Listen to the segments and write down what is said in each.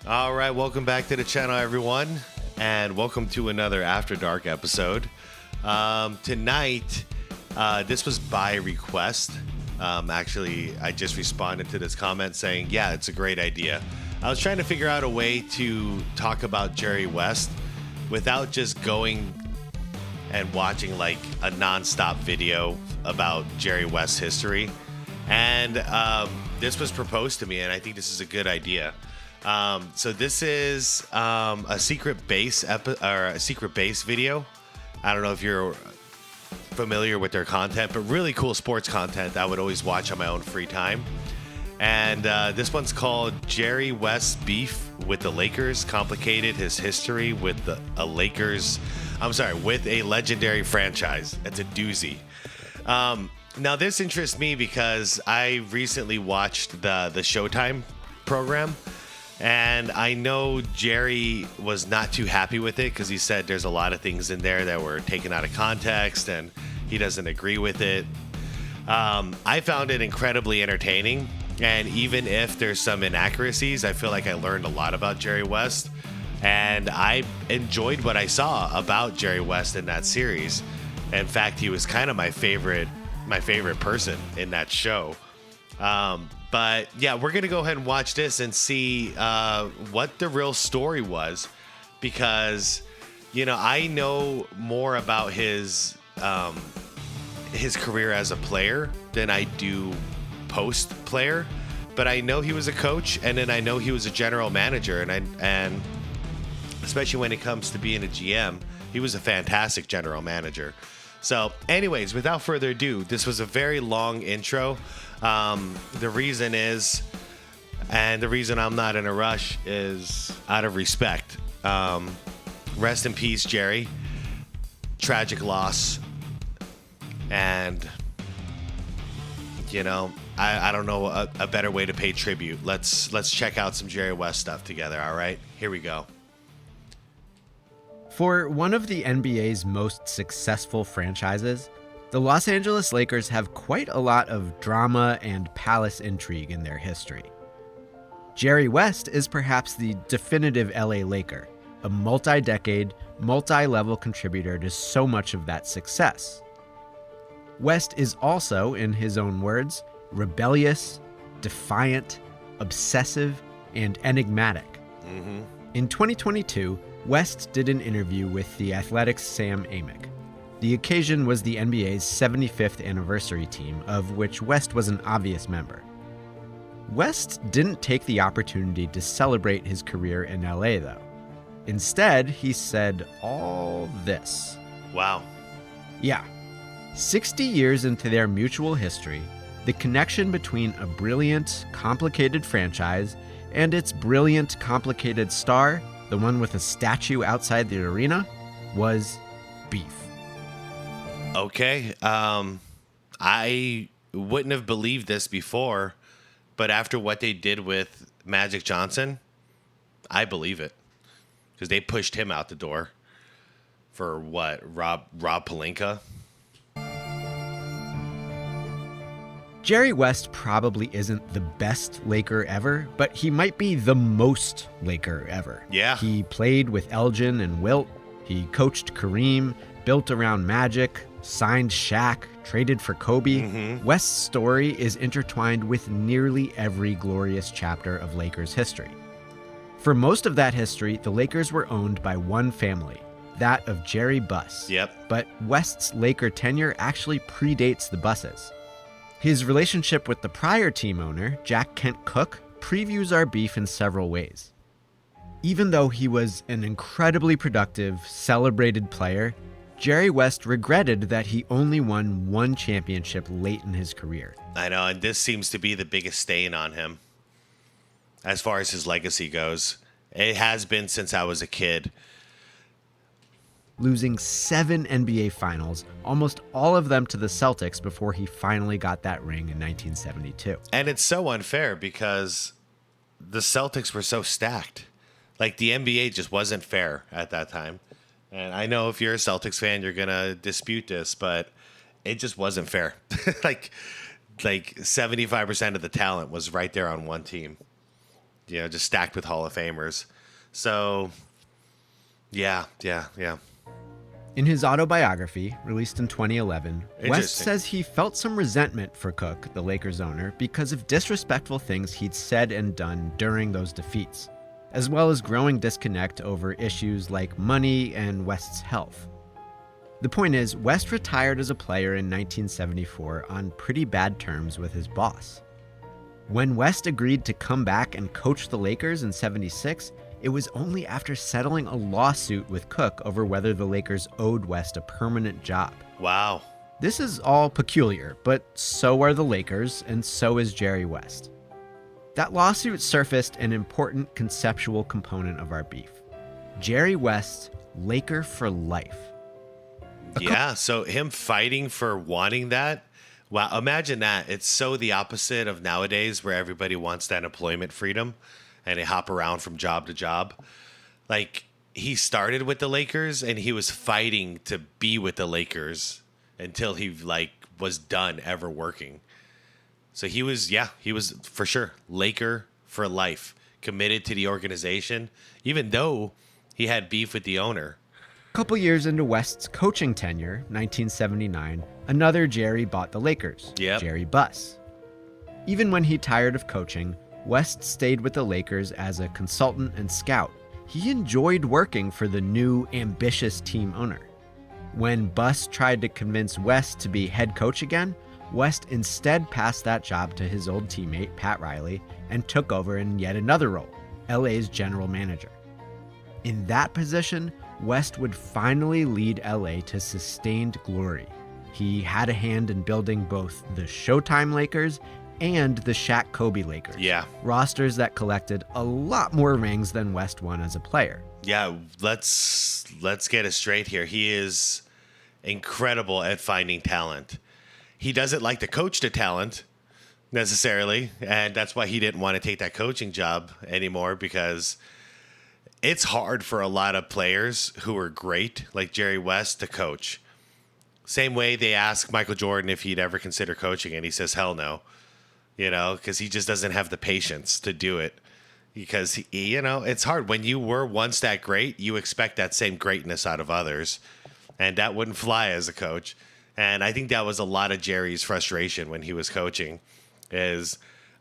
All right, welcome back to the channel, everyone, and welcome to another After Dark episode. Tonight, this was by request. Actually, I just responded to this comment saying, yeah, it's a great idea. I was trying to figure out a way to talk about Jerry West without just going and watching like a non-stop video about Jerry West's history. And this was proposed to me, and I think this is a good idea. So this is a secret base a secret base video. I don't know if you're familiar with their content, but really cool sports content I would always watch on my own free time. And this one's called Jerry West's Beef with the Lakers Complicated His History with with a legendary franchise. That's a doozy. Now this interests me because I recently watched the Showtime program. And I know Jerry was not too happy with it because he said there's a lot of things in there that were taken out of context and he doesn't agree with it. I found it incredibly entertaining. And even if there's some inaccuracies, I feel like I learned a lot about Jerry West. And I enjoyed what I saw about Jerry West in that series. In fact, he was kind of my favorite person in that show. But yeah, we're going to go ahead and watch this and see what the real story was, because, you know, I know more about his career as a player than I do post player, but I know he was a coach, and then I know he was a general manager, and especially when it comes to being a GM, he was a fantastic general manager. So anyways, without further ado, this was a very long intro. The reason I'm not in a rush is out of respect. Rest in peace, Jerry. Tragic loss. And, you know, I don't know a better way to pay tribute. Let's check out some Jerry West stuff together, all right? Here we go. For one of the NBA's most successful franchises, the Los Angeles Lakers have quite a lot of drama and palace intrigue in their history. Jerry West is perhaps the definitive LA Laker, a multi-decade, multi-level contributor to so much of that success. West is also, in his own words, rebellious, defiant, obsessive, and enigmatic. Mm-hmm. In 2022, West did an interview with The Athletic's Sam Amick. The occasion was the NBA's 75th anniversary team, of which West was an obvious member. West didn't take the opportunity to celebrate his career in LA, though. Instead, he said all this. Wow. Yeah. 60 years into their mutual history, the connection between a brilliant, complicated franchise and its brilliant, complicated star, the one with a statue outside the arena, was beef. Okay. I wouldn't have believed this before, but after what they did with Magic Johnson, I believe it. Because they pushed him out the door for what? Rob Pelinka? Jerry West probably isn't the best Laker ever, but he might be the most Laker ever. Yeah. He played with Elgin and Wilt. He coached Kareem, built around Magic, signed Shaq, traded for Kobe. Mm-hmm. West's story is intertwined with nearly every glorious chapter of Lakers history. For most of that history, the Lakers were owned by one family, that of Jerry Buss. Yep. But West's Laker tenure actually predates the Busses. His relationship with the prior team owner, Jack Kent Cooke, previews our beef in several ways. Even though he was an incredibly productive, celebrated player, Jerry West regretted that he only won one championship late in his career. I know, and this seems to be the biggest stain on him as far as his legacy goes. It has been since I was a kid. Losing 7 NBA finals, almost all of them to the Celtics before he finally got that ring in 1972. And it's so unfair because the Celtics were so stacked. Like, the NBA just wasn't fair at that time. And I know if you're a Celtics fan, you're going to dispute this, but it just wasn't fair. like 75% of the talent was right there on one team. just stacked with Hall of Famers. So, yeah. In his autobiography, released in 2011, West says he felt some resentment for Cook, the Lakers owner, because of disrespectful things he'd said and done during those defeats, as well as growing disconnect over issues like money and West's health. The point is, West retired as a player in 1974 on pretty bad terms with his boss. When West agreed to come back and coach the Lakers in '76, it was only after settling a lawsuit with Cook over whether the Lakers owed West a permanent job. Wow. This is all peculiar, but so are the Lakers, and so is Jerry West. That lawsuit surfaced an important conceptual component of our beef. Jerry West, Laker for life. Yeah, so him fighting for wanting that. Wow, imagine that. It's so the opposite of nowadays where everybody wants that employment freedom and they hop around from job to job. Like, he started with the Lakers and he was fighting to be with the Lakers until he was done ever working. So he was for sure Laker for life, committed to the organization, even though he had beef with the owner. A couple years into West's coaching tenure, 1979, another Jerry bought the Lakers, Jerry Buss. Even when he tired of coaching, West stayed with the Lakers as a consultant and scout. He enjoyed working for the new, ambitious team owner. When Buss tried to convince West to be head coach again, West instead passed that job to his old teammate, Pat Riley, and took over in yet another role, LA's general manager. In that position, West would finally lead LA to sustained glory. He had a hand in building both the Showtime Lakers and the Shaq Kobe Lakers. Yeah. Rosters that collected a lot more rings than West won as a player. Yeah, let's get it straight here. He is incredible at finding talent. He doesn't like to coach the talent necessarily, and that's why he didn't want to take that coaching job anymore, because it's hard for a lot of players who are great, like Jerry West, to coach. Same way they ask Michael Jordan if he'd ever consider coaching, and he says, hell no. Because he just doesn't have the patience to do it. Because, it's hard. When you were once that great, you expect that same greatness out of others. And that wouldn't fly as a coach. And I think that was a lot of Jerry's frustration when he was coaching, is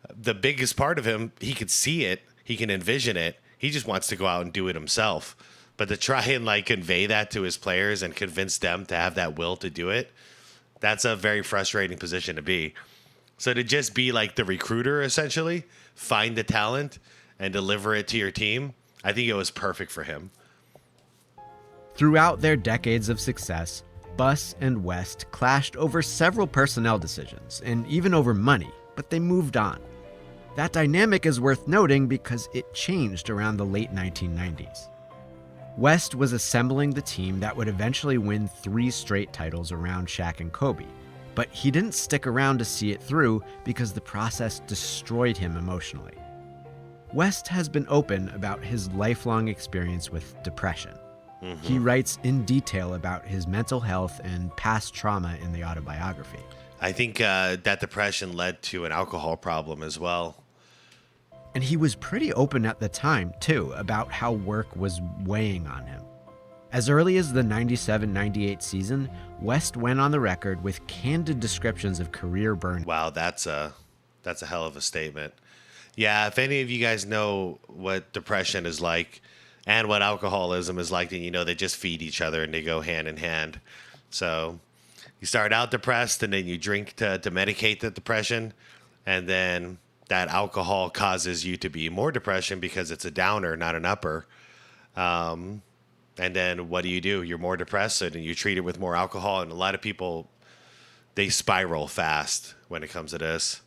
the biggest part of him, he could see it, he can envision it, he just wants to go out and do it himself. But to try and convey that to his players and convince them to have that will to do it, that's a very frustrating position to be. So to just be like the recruiter, essentially, find the talent and deliver it to your team, I think it was perfect for him. Throughout their decades of success, Buss and West clashed over several personnel decisions and even over money, but they moved on. That dynamic is worth noting because it changed around the late 1990s. West was assembling the team that would eventually win 3 straight titles around Shaq and Kobe, but he didn't stick around to see it through because the process destroyed him emotionally. West has been open about his lifelong experience with depression. Mm-hmm. He writes in detail about his mental health and past trauma in the autobiography. I think that depression led to an alcohol problem as well. And he was pretty open at the time, too, about how work was weighing on him. As early as the 97-98 season, West went on the record with candid descriptions of career burnout. Wow, that's a hell of a statement. Yeah, if any of you guys know what depression is like and what alcoholism is like, then you know they just feed each other and they go hand in hand. So you start out depressed and then you drink to medicate the depression, and then that alcohol causes you to be more depression because it's a downer, not an upper. And then what do? You're more depressed, and you treat it with more alcohol. And a lot of people, they spiral fast when it comes to this.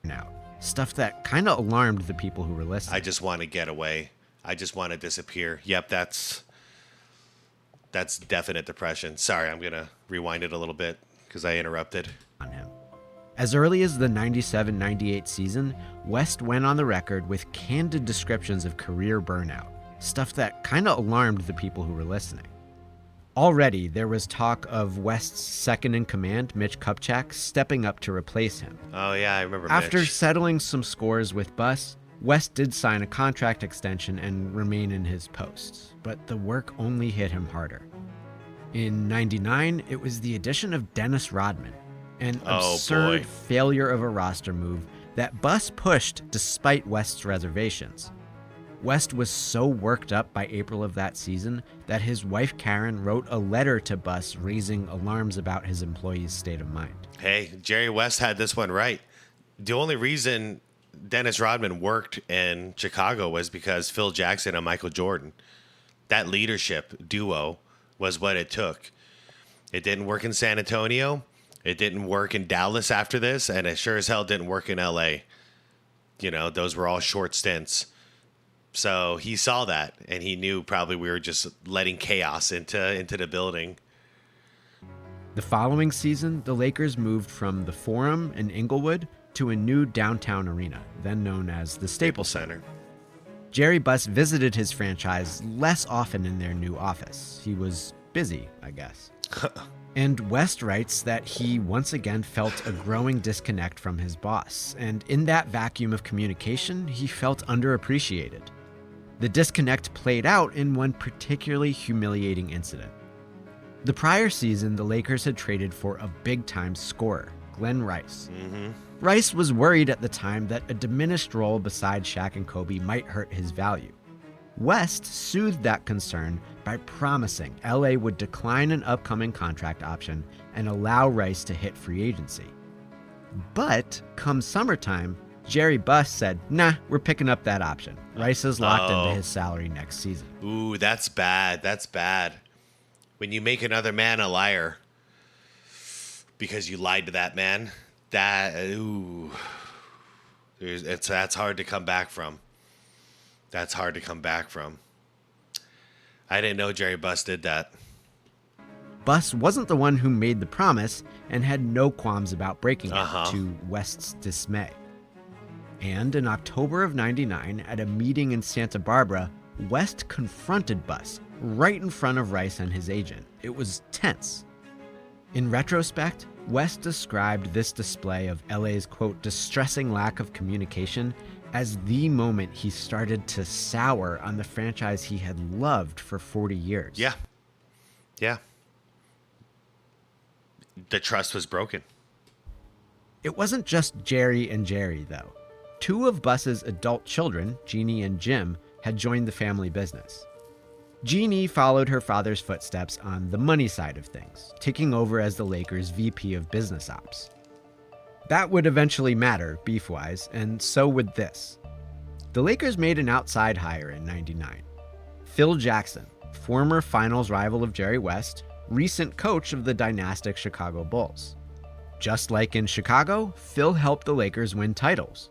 Now, stuff that kind of alarmed the people who were listening. I just want to get away. I just want to disappear. Yep, that's definite depression. Sorry, I'm going to rewind it a little bit because I interrupted. On him. As early as the 97-98 season, West went on the record with candid descriptions of career burnout, stuff that kind of alarmed the people who were listening. Already, there was talk of West's second-in-command, Mitch Kupchak, stepping up to replace him. Oh, yeah, I remember After Mitch. settling some scores with Buss, West did sign a contract extension and remain in his post, but the work only hit him harder. In '99, it was the addition of Dennis Rodman, an absurd failure of a roster move that Buss pushed despite West's reservations. West was so worked up by April of that season that his wife Karen wrote a letter to Buss raising alarms about his employee's state of mind. Hey, Jerry West had this one right. The only reason Dennis Rodman worked in Chicago was because Phil Jackson and Michael Jordan. That leadership duo was what it took. It didn't work in San Antonio. It didn't work in Dallas after this, and it sure as hell didn't work in LA. You know, those were all short stints. So he saw that, and he knew probably we were just letting chaos into the building. The following season, the Lakers moved from the Forum in Inglewood to a new downtown arena, then known as the Staples Center. Jerry Buss visited his franchise less often in their new office. He was busy, I guess. And West writes that he once again felt a growing disconnect from his boss, and in that vacuum of communication, he felt underappreciated. The disconnect played out in one particularly humiliating incident. The prior season, the Lakers had traded for a big-time scorer, Glenn Rice. Rice was worried at the time that a diminished role beside Shaq and Kobe might hurt his value. West soothed that concern by promising LA would decline an upcoming contract option and allow Rice to hit free agency. But come summertime, Jerry Buss said, nah, we're picking up that option. Rice is locked into his salary next season. Ooh, that's bad. That's bad. When you make another man a liar because you lied to that man, that's hard to come back from. That's hard to come back from. I didn't know Jerry Buss did that. Buss wasn't the one who made the promise and had no qualms about breaking it, to West's dismay. And in October of '99, at a meeting in Santa Barbara, West confronted Buss right in front of Rice and his agent. It was tense. In retrospect, West described this display of LA's, quote, distressing lack of communication as the moment he started to sour on the franchise he had loved for 40 years. Yeah. Yeah. The trust was broken. It wasn't just Jerry and Jerry, though. Two of Buss's adult children, Jeannie and Jim, had joined the family business. Jeannie followed her father's footsteps on the money side of things, taking over as the Lakers' VP of Business Ops. That would eventually matter, beef-wise, and so would this. The Lakers made an outside hire in '99. Phil Jackson, former finals rival of Jerry West, recent coach of the dynastic Chicago Bulls. Just like in Chicago, Phil helped the Lakers win titles.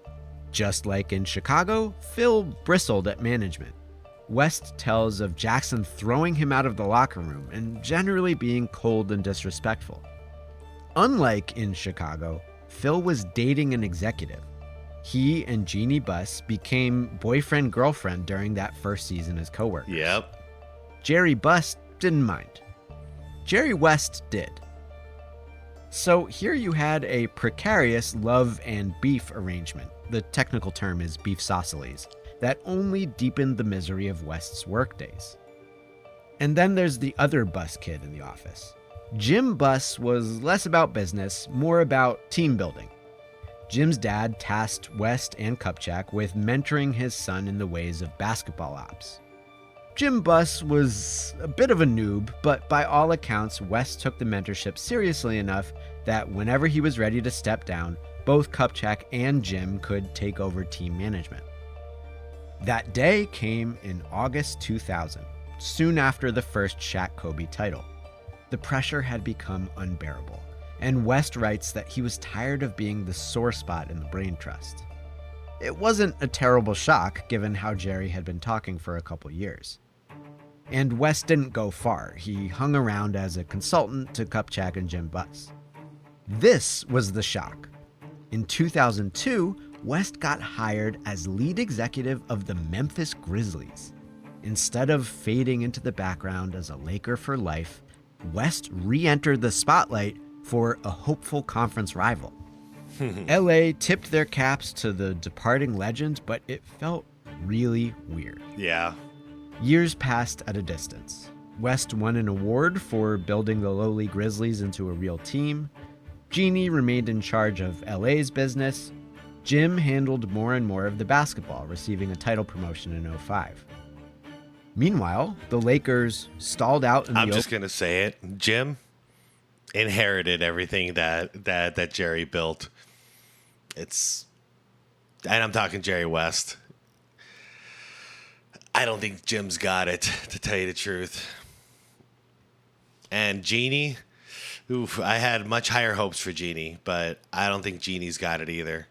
Just like in Chicago, Phil bristled at management. West tells of Jackson throwing him out of the locker room and generally being cold and disrespectful. Unlike in Chicago, Phil was dating an executive. He and Jeannie Buss became boyfriend-girlfriend during that first season as coworkers. Yep. Jerry Buss didn't mind. Jerry West did. So here you had a precarious love and beef arrangement. The technical term is beef saucilies, that only deepened the misery of West's workdays. And then there's the other Buss kid in the office. Jim Buss was less about business, more about team building. Jim's dad tasked West and Kupchak with mentoring his son in the ways of basketball ops. Jim Buss was a bit of a noob, but by all accounts, West took the mentorship seriously enough that whenever he was ready to step down, both Kupchak and Jim could take over team management. That day came in August 2000, soon after the first Shaq-Kobe title. The pressure had become unbearable, and West writes that he was tired of being the sore spot in the brain trust. It wasn't a terrible shock, given how Jerry had been talking for a couple years. And West didn't go far. He hung around as a consultant to Kupchak and Jim Buss. This was the shock. In 2002, West got hired as lead executive of the Memphis Grizzlies. Instead of fading into the background as a Laker for life, West re-entered the spotlight for a hopeful conference rival. LA tipped their caps to the departing legend, but it felt really weird. Yeah. Years passed at a distance. West won an award for building the lowly Grizzlies into a real team. Jeannie remained in charge of LA's business. Jim handled more and more of the basketball, receiving a title promotion in '05. Meanwhile, the Lakers stalled out in the I'm just going to say it. Jim inherited everything that Jerry built. And I'm talking Jerry West. I don't think Jim's got it, to tell you the truth. And Jeannie, oof, I had much higher hopes for Jeannie, but I don't think Jeannie's got it either.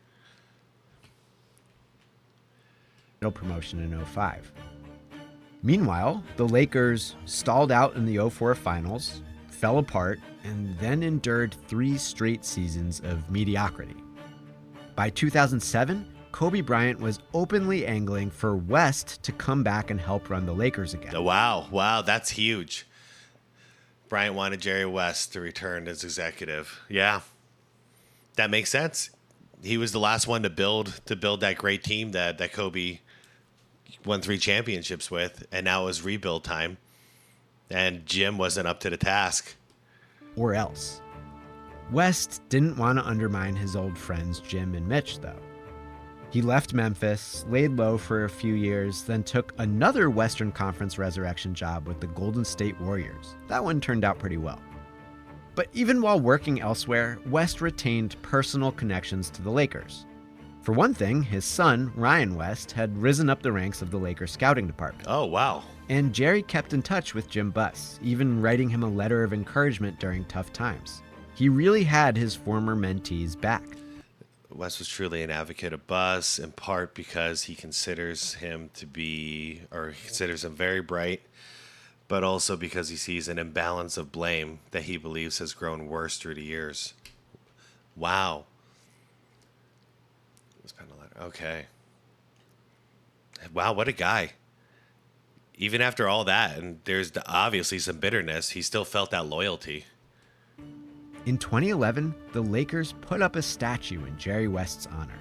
title promotion in '05. Meanwhile, the Lakers stalled out in the '04 finals, fell apart, and then endured 3 straight seasons of mediocrity. By 2007, Kobe Bryant was openly angling for West to come back and help run the Lakers again. Wow, that's huge. Bryant wanted Jerry West to return as executive. Yeah, that makes sense. He was the last one to build that great team that Kobe won 3 championships with, and now it was rebuild time. And Jim wasn't up to the task. Or else. West didn't want to undermine his old friends Jim and Mitch, though. He left Memphis, laid low for a few years, then took another Western Conference resurrection job with the Golden State Warriors. That one turned out pretty well. But even while working elsewhere, West retained personal connections to the Lakers. For one thing, his son, Ryan West, had risen up the ranks of the Lakers scouting department. Oh, wow. And Jerry kept in touch with Jim Buss, even writing him a letter of encouragement during tough times. He really had his former mentees back. West was truly an advocate of Buss, in part because he considers him very bright, but also because he sees an imbalance of blame that he believes has grown worse through the years. Wow. Okay. Wow, what a guy. Even after all that, and there's obviously some bitterness, he still felt that loyalty. In 2011, the Lakers put up a statue in Jerry West's honor.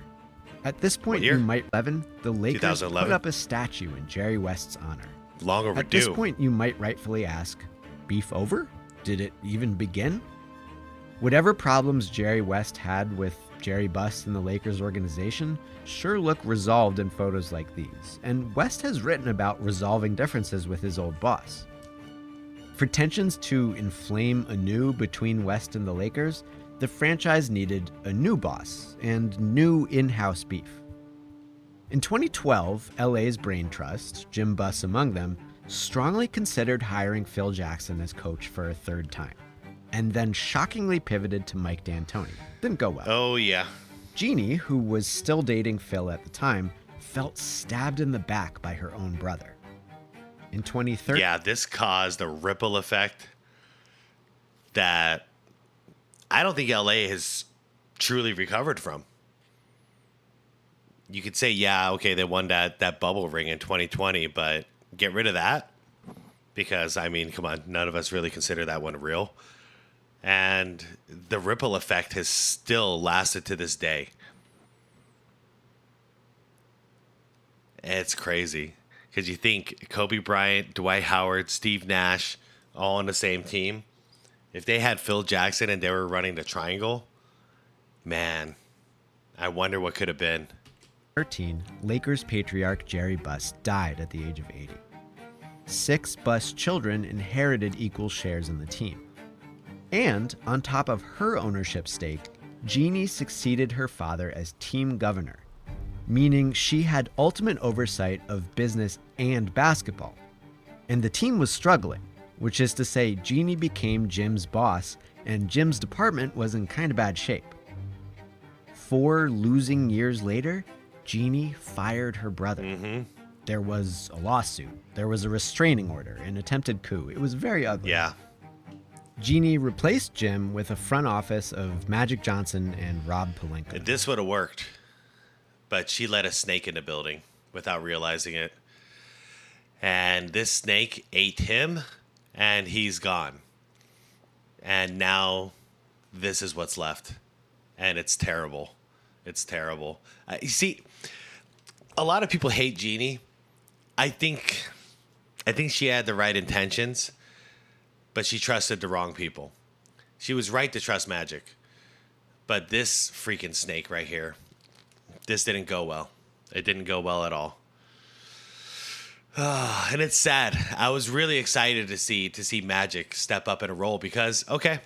At this point, the Lakers 2011? put up a statue in Jerry West's honor. Long overdue. At this point, you might rightfully ask, beef over? Did it even begin? Whatever problems Jerry West had with Jerry Buss and the Lakers organization sure look resolved in photos like these, and West has written about resolving differences with his old boss. For tensions to inflame anew between West and the Lakers, the franchise needed a new boss and new in-house beef. In 2012, LA's brain trust, Jim Buss among them, strongly considered hiring Phil Jackson as coach for a 3rd time, and then shockingly pivoted to Mike D'Antoni. Didn't go well. Oh, yeah. Jeannie, who was still dating Phil at the time, felt stabbed in the back by her own brother. In 2013... Yeah, this caused a ripple effect that I don't think LA has truly recovered from. You could say, yeah, okay, they won that bubble ring in 2020, but get rid of that? Because, I mean, come on, none of us really consider that one real. And the ripple effect has still lasted to this day. It's crazy. Because you think Kobe Bryant, Dwight Howard, Steve Nash, all on the same team. If they had Phil Jackson and they were running the triangle, man, I wonder what could have been. 2013, Lakers patriarch Jerry Buss died at the age of 80. 6 Buss children inherited equal shares in the team. And on top of her ownership stake, Jeannie succeeded her father as team governor, meaning she had ultimate oversight of business and basketball. And the team was struggling, which is to say Jeannie became Jim's boss and Jim's department was in kind of bad shape. 4 losing years later, Jeannie fired her brother. Mm-hmm. There was a lawsuit. There was a restraining order, an attempted coup. It was very ugly. Yeah. Jeannie replaced Jim with a front office of Magic Johnson and Rob Pelinka. This would have worked, but she let a snake in the building without realizing it. And this snake ate him, and he's gone. And now this is what's left. and it's terrible. It's terrible. You see, a lot of people hate Jeannie. I think she had the right intentions, but she trusted the wrong people. She was right to trust Magic, but this freaking snake right here, this didn't go well. It didn't go well at all. And it's sad. I was really excited to see Magic step up in a role because, okay,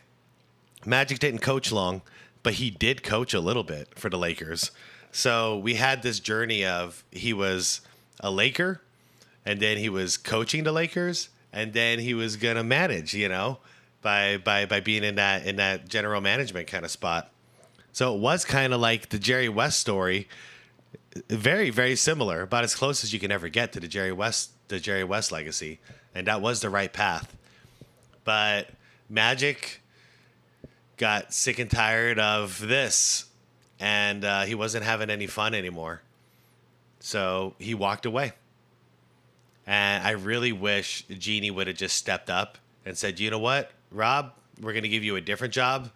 Magic didn't coach long, but he did coach a little bit for the Lakers. So we had this journey of he was a Laker, and then he was coaching the Lakers, and then he was gonna manage, by being in that general management kind of spot. So it was kind of like the Jerry West story, very, very similar, about as close as you can ever get to the Jerry West legacy, and that was the right path. But Magic got sick and tired of this, and he wasn't having any fun anymore. So he walked away. And I really wish Jeannie would have just stepped up and said, you know what, Rob, we're going to give you a different job.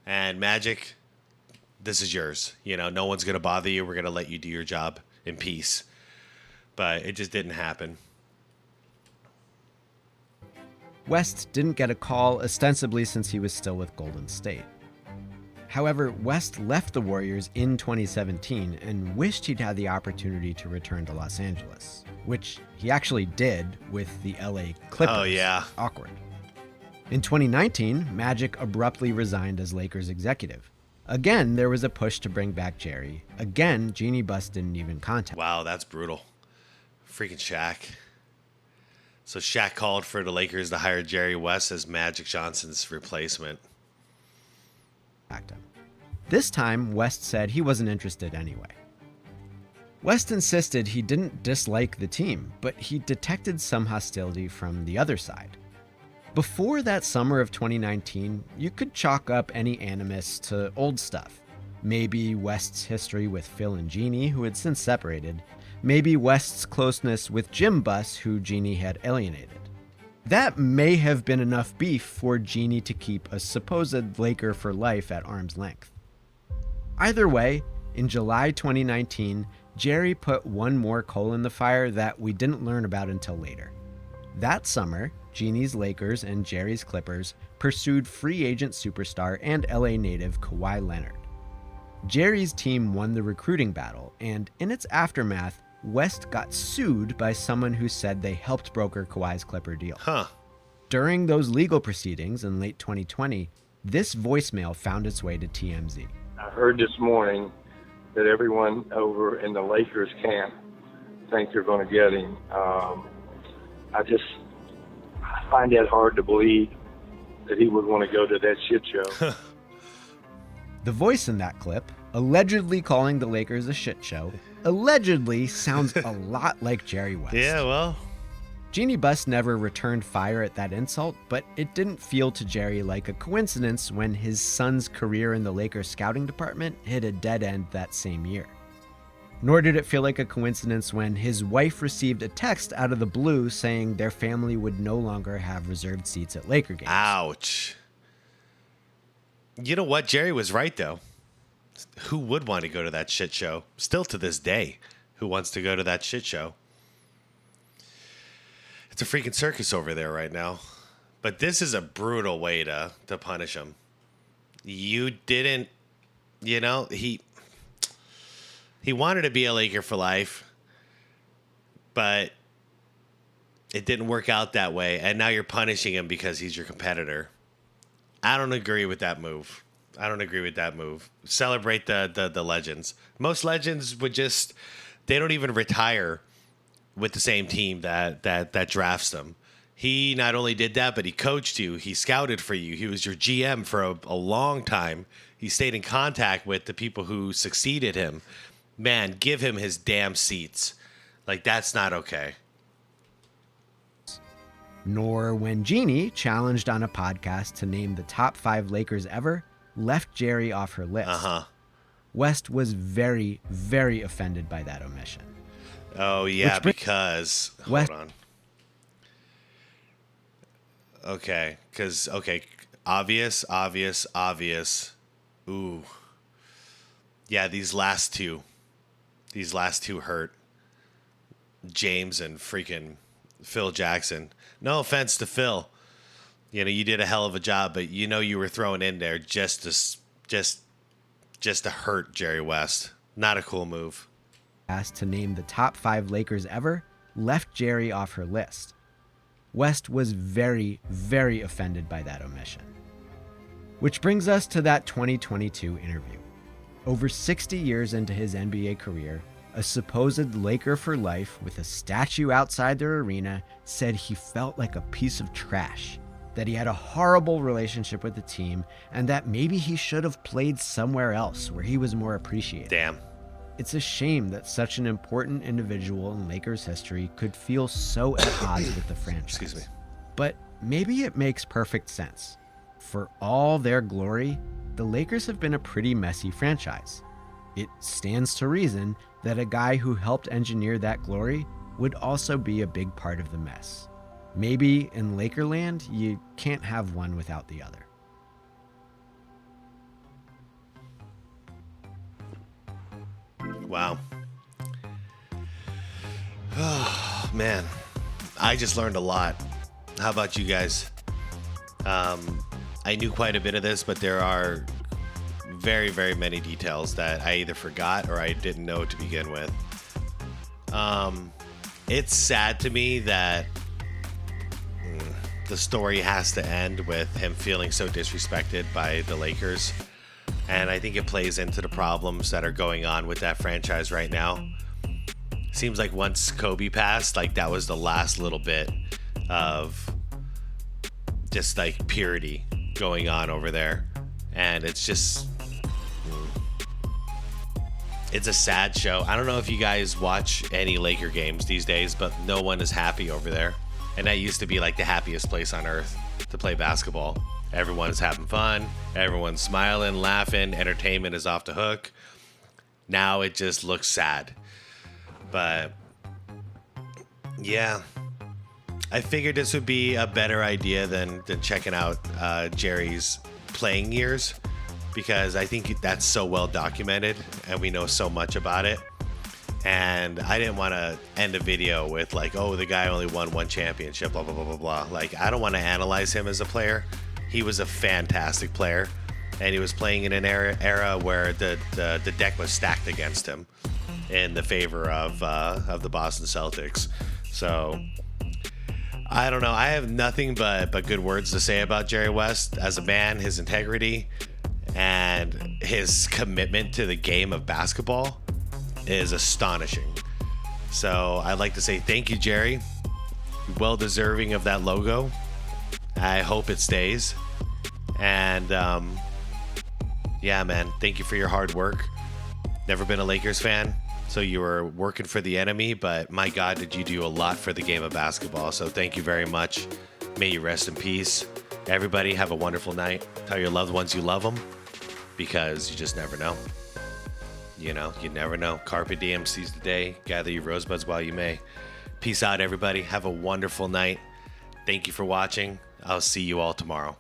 And Magic, this is yours. No one's going to bother you. We're going to let you do your job in peace. But it just didn't happen. West didn't get a call, ostensibly since he was still with Golden State. However, West left the Warriors in 2017 and wished he'd had the opportunity to return to Los Angeles, which he actually did with the LA Clippers. Oh, yeah. Awkward. In 2019, Magic abruptly resigned as Lakers executive. Again, there was a push to bring back Jerry. Again, Jeannie Buss didn't even contact. Wow, that's brutal. Freaking Shaq. So Shaq called for the Lakers to hire Jerry West as Magic Johnson's replacement. This time, West said he wasn't interested anyway. West insisted he didn't dislike the team, but he detected some hostility from the other side. Before that summer of 2019, you could chalk up any animus to old stuff. Maybe West's history with Phil and Jeannie, who had since separated. Maybe West's closeness with Jim Buss, who Jeannie had alienated. That may have been enough beef for Jeannie to keep a supposed Laker for life at arm's length. Either way, in July 2019, Jerry put one more coal in the fire that we didn't learn about until later. That summer, Jeannie's Lakers and Jerry's Clippers pursued free agent superstar and LA native Kawhi Leonard. Jerry's team won the recruiting battle, and in its aftermath, West got sued by someone who said they helped broker Kawhi's Clipper deal. During those legal proceedings in late 2020, this voicemail found its way to TMZ. I heard this morning that everyone over in the Lakers camp thinks they're going to get him. I find that hard to believe that he would want to go to that shit show. The voice in that clip, allegedly calling the Lakers a shit show, allegedly sounds a lot like Jerry West. Yeah, well. Jeannie Buss never returned fire at that insult, but it didn't feel to Jerry like a coincidence when his son's career in the Lakers scouting department hit a dead end that same year. Nor did it feel like a coincidence when his wife received a text out of the blue saying their family would no longer have reserved seats at Laker games. Ouch. You know what? Jerry was right, though. Who would want to go to that shit show? Still to this day, who wants to go to that shit show? It's a freaking circus over there right now. But this is a brutal way to punish him. You didn't, he wanted to be a Laker for life, but it didn't work out that way. And now you're punishing him because he's your competitor. I don't agree with that move. Celebrate the legends. Most legends they don't even retire with the same team that drafts them. He not only did that, but he coached you. He scouted for you. He was your GM for a long time. He stayed in contact with the people who succeeded him. Man, give him his damn seats. Like, that's not okay. Nor when Jeannie, challenged on a podcast to name the top 5 Lakers ever, left Jerry off her list. West was very, very offended by that omission. Oh, yeah, because... Hold on. Okay, because, obvious. Ooh. Yeah, these last two hurt. James and freaking Phil Jackson. No offense to Phil. You know, you did a hell of a job, but you know you were thrown in there just to hurt Jerry West. Not a cool move. Asked to name the top 5 Lakers ever, left Jerry off her list. West was very, very offended by that omission. Which brings us to that 2022 interview. Over 60 years into his NBA career, a supposed Laker for life with a statue outside their arena said he felt like a piece of trash, that he had a horrible relationship with the team, and that maybe he should have played somewhere else where he was more appreciated. Damn. It's a shame that such an important individual in Lakers history could feel so at odds with the franchise. Excuse me. But maybe it makes perfect sense. For all their glory, the Lakers have been a pretty messy franchise. It stands to reason that a guy who helped engineer that glory would also be a big part of the mess. Maybe in Lakerland, you can't have one without the other. Wow. Oh, man. I just learned a lot. How about you guys? I knew quite a bit of this, but there are very, very many details that I either forgot or I didn't know to begin with. It's sad to me that the story has to end with him feeling so disrespected by the Lakers. And I think it plays into the problems that are going on with that franchise right now. Seems like once Kobe passed, like that was the last little bit of just like purity going on over there. And it's just, it's a sad show. I don't know if you guys watch any Laker games these days, but no one is happy over there. And that used to be like the happiest place on earth to play basketball. Everyone's having fun. Everyone's smiling, laughing. Entertainment is off the hook. Now it just looks sad. But yeah, I figured this would be a better idea than checking out Jerry's playing years, because I think that's so well documented and we know so much about it. And I didn't want to end a video with like, oh, the guy only won one championship, blah, blah, blah, blah, blah. Like, I don't want to analyze him as a player. He was a fantastic player, and he was playing in an era where the deck was stacked against him in the favor of the Boston Celtics. So I don't know. I have nothing but good words to say about Jerry West as a man, his integrity, and his commitment to the game of basketball is astonishing. So I'd like to say thank you, Jerry. Well deserving of that logo. I hope it stays. And yeah, man, thank you for your hard work. Never been a Lakers fan, so you were working for the enemy, but my God, did you do a lot for the game of basketball. So thank you very much. May you rest in peace. Everybody have a wonderful night. Tell your loved ones you love them, because you just never know. You know, you never know. Carpe diem, seize the day. Gather your rosebuds while you may. Peace out, everybody. Have a wonderful night. Thank you for watching. I'll see you all tomorrow.